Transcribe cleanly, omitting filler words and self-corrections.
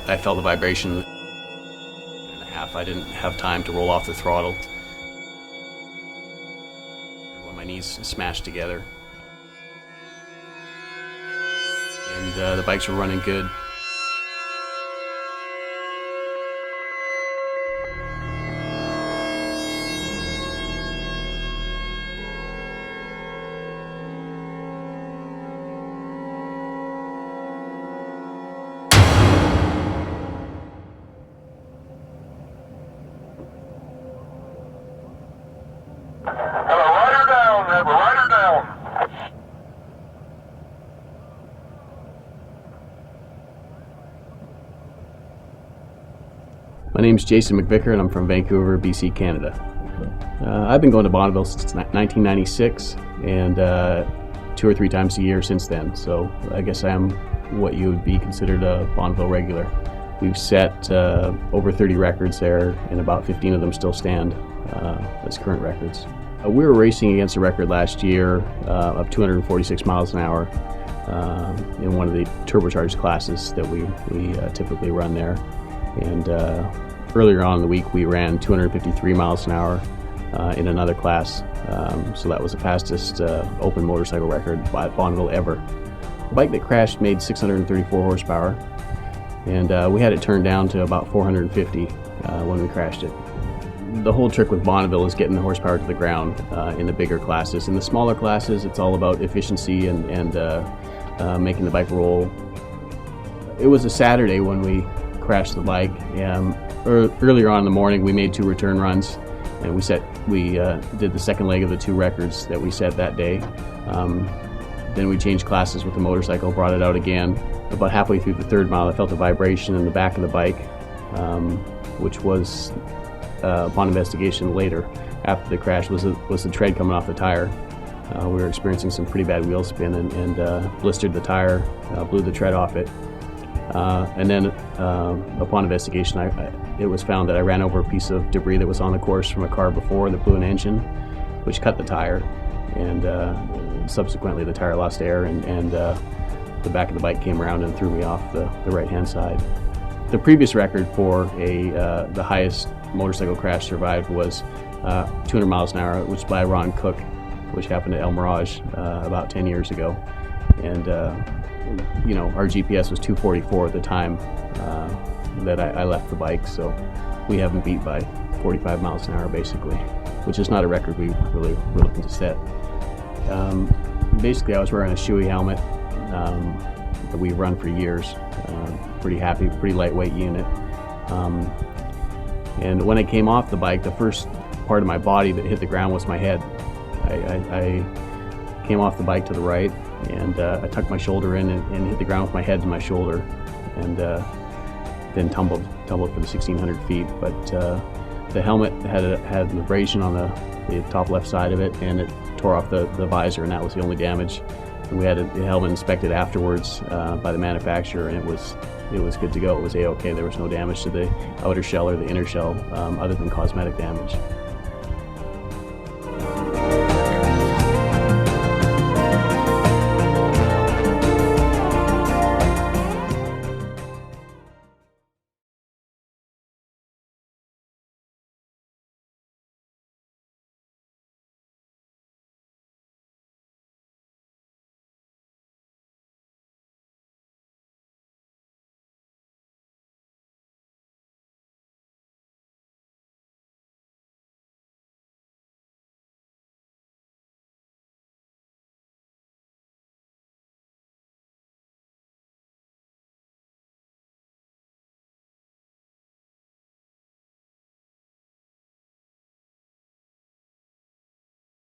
I felt the vibration. And a half, I didn't have time to roll off the throttle. When my knees smashed together. And the bikes were running good. Rider down, have a rider down. My name's Jason McVicker, and I'm from Vancouver, BC, Canada. I've been going to Bonneville since 1996, and 2 or 3 times a year since then. So I guess I am what you would be considered a Bonneville regular. We've set over 30 records there, and about 15 of them still stand as current records. We were racing against a record last year of 246 miles an hour in one of the turbocharged classes that we typically run there. And earlier on in the week, we ran 253 miles an hour in another class. So that was the fastest open motorcycle record by Bonneville ever. The bike that crashed made 634 horsepower, and we had it turned down to about 450 when we crashed it. The whole trick with Bonneville is getting the horsepower to the ground in the bigger classes. In the smaller classes, it's all about efficiency and making the bike roll. It was a Saturday when we crashed the bike. Earlier on in the morning, we made 2 return runs, and we did the second leg of the 2 records that we set that day. Then we changed classes with the motorcycle, brought it out again. About halfway through the 3rd mile, I felt a vibration in the back of the bike, which was, upon investigation later, after the crash, was the tread coming off the tire. We were experiencing some pretty bad wheel spin and blistered the tire, blew the tread off it. And then, upon investigation, it was found that I ran over a piece of debris that was on the course from a car before that blew an engine, which cut the tire, and subsequently the tire lost air, and the back of the bike came around and threw me off the right-hand side. The previous record for the highest motorcycle crash survived was 200 miles an hour, which was by Ron Cook, which happened at El Mirage about 10 years ago. And our GPS was 244 at the time that I left the bike, so we haven't beat by 45 miles an hour basically, which is not a record we really were looking to set. Basically, I was wearing a Shoei helmet that we've run for years. Pretty happy, pretty lightweight unit. And when I came off the bike, the first part of my body that hit the ground was my head. I came off the bike to the right, and I tucked my shoulder in and hit the ground with my head to my shoulder, and then tumbled for the 1,600 feet. But the helmet had an abrasion on the top left side of it, and it tore off the visor, and that was the only damage. And we had the helmet inspected afterwards by the manufacturer, and it was good to go. It was A-OK. There was no damage to the outer shell or the inner shell other than cosmetic damage.